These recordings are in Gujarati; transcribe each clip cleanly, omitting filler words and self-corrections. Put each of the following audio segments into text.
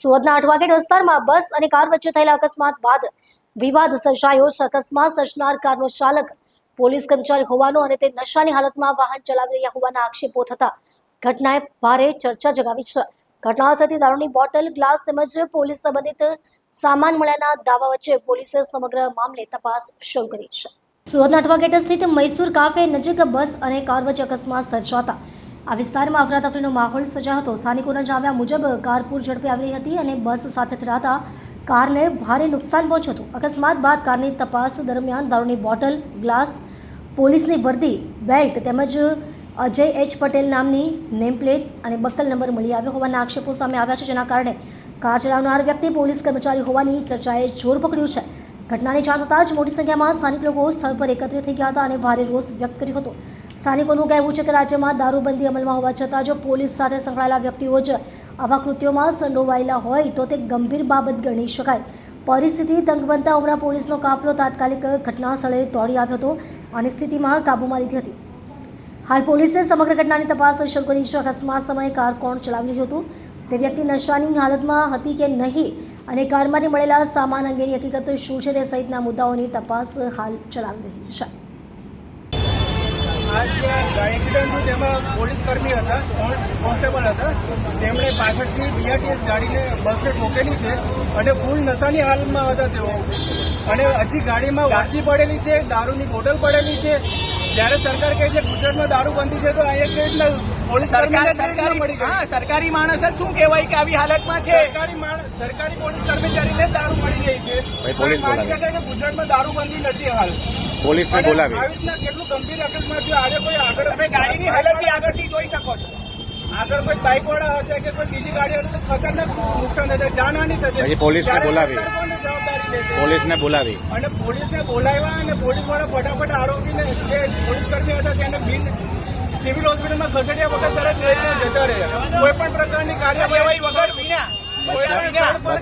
સુરતના અઠવાગેટ વિસ્તારમાં બસ અને કાર વચ્ચે થયેલા અકસ્માત બાદ વિવાદ સર્જાયો છે. અકસ્માત સર્જનાર કારનો ચાલક પોલીસ કર્મચારી હોવાનો અને તે નશાની હાલતમાં વાહન ચલાવી રહ્યા હોવાના આક્ષેપો થતા ઘટનાએ ભારે ચર્ચા જગાવી છે. ઘટના સાથે દારૂની બોટલ, ગ્લાસ તેમજ પોલીસ સંબંધિત સામાન મળ્યાના દાવા વચ્ચે પોલીસે સમગ્ર મામલે તપાસ શરૂ કરી છે. સુરતના અઠવાગેટ સ્થિત મૈસૂર કાફે નજીક બસ અને કાર વચ્ચે અકસ્માત સર્જાતા આ વિસ્તારમાં અફરાતફરીનો માહોલ સર્જાયો હતો. સ્થાનિકોના જણાવ્યા મુજબ કાર પૂર ઝડપે આવી રહી હતી અને બસ સાથે અથડાતા કારને ભારે નુકસાન પહોંચ્યું હતું. અકસ્માત બાદ કારની તપાસ દરમિયાન દારૂની બોટલ, ગ્લાસ, પોલીસની વર્દી, બેલ્ટ તેમજ અજય એચ પટેલ નામની નેમ પ્લેટ અને બક્કલ નંબર મળી આવ્યો હોવાના આક્ષેપો સામે આવ્યા છે, જેના કારણે કાર ચલાવનાર વ્યક્તિ પોલીસ કર્મચારી હોવાની ચર્ચાએ જોર પકડ્યું છે. ઘટનાની જાણ થતાં જ મોટી સંખ્યામાં સ્થાનિક લોકો સ્થળ પર એકત્રિત થઈ ગયા હતા અને ભારે રોષ વ્યક્ત કર્યો હતો. સ્થાનિકોનું કહેવું છે કે રાજ્યમાં દારૂબંધી અમલમાં હોવા છતાં જો પોલીસ સાથે સંકળાયેલા વ્યક્તિઓ જ આવા કૃત્યોમાં સંડોવાયેલા હોય તો તે ગંભીર બાબત ગણી શકાય. પરિસ્થિતિ તંગ બનતા ઉમરા પોલીસનો કાફલો તાત્કાલિક ઘટના સ્થળે દોડી આવ્યો હતો અને સ્થિતિમાં કાબૂમાં લીધી હતી. હાલ પોલીસે સમગ્ર ઘટનાની તપાસ શરૂ કરી છે. અકસ્માત સમયે કાર કોણ ચલાવી રહ્યું હતું, તે વ્યક્તિ નશાની હાલતમાં હતી કે નહીં અને કારમાંથી મળેલા સામાન અંગેની હકીકત શું છે તે સહિતના મુદ્દાઓની તપાસ હાલ ચલાવી રહી છે. આ જે એક્સિડન્ટ થયું તેમાં પોલીસ કર્મી હતા, કોન્સ્ટેબલ હતા, તેમણે પાછળથી બીઆરટીએસ ગાડીને બસને ઠોકેલી છે અને ફૂલ નશાની હાલતમાં હતા તેઓ. અને હજી ગાડીમાં વર્દી પડેલી છે, દારૂની બોટલ પડેલી છે. જ્યારે સરકાર કહે છે ગુજરાતમાં દારૂબંધી છે તો અહીંયા કેવી રીતના પોલીસ સરકારી માણસ જ શું કહેવાય કે આવી હાલતમાં છે? સરકારી પોલીસ કર્મચારીને દારૂ મળી રહી છે. માની શકાય કે ગુજરાતમાં દારૂબંધી નથી હાલ. પોલીસને બોલાવી આવી રીતના કેટલું ગંભીર અકસ્માત થયો. આજે કોઈ આગળ તમે ગાડીની હાલતથી આગળથી જોઈ શકો છો. આગળ કોઈ બાઇક વાળા હતા કે કોઈ બીજી ગાડી હતી તો ખતરનાક નુકસાન થશે, જાનહાની થશે. પોલીસને બોલાવી જવાબદારી લેશે. પોલીસને બોલાવી અને પોલીસને બોલાવ્યા અને પોલીસ વાળા ફટાફટ આરોપીને જે પોલીસ કર્મી હતા તેને બિન સિવિલ હોસ્પિટલમાં ખસેડ્યા વગર તરત લઈને જતા રહ્યા. કોઈ પણ પ્રકારની કાર્યવાહી વગર વિના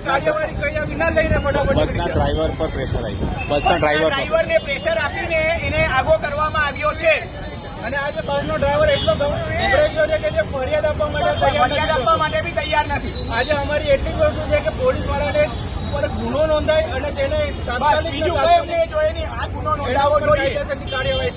કાર્યવાહી કર્યા વિના લઈને ફટાફટ બસના ડ્રાઈવર પર પ્રેશર આવ્યું. બસના ડ્રાઈવરને પ્રેશર આપીને એને આગો કરવામાં આવ્યો છે. અને આજે બસનો ડ્રાઈવર એટલો ગભરાઈ ગયો છે કે જે ફરિયાદ આપવા માટે બી તૈયાર નથી. આજે અમારી એટલી વસ્તુ છે કે પોલીસ વાળાને પર ગુનો નોંધાય અને તેને બીજું કઈ જોઈએ નહીં, આ ગુનો નોંધાવવો જોઈએ. કાર્યવાહી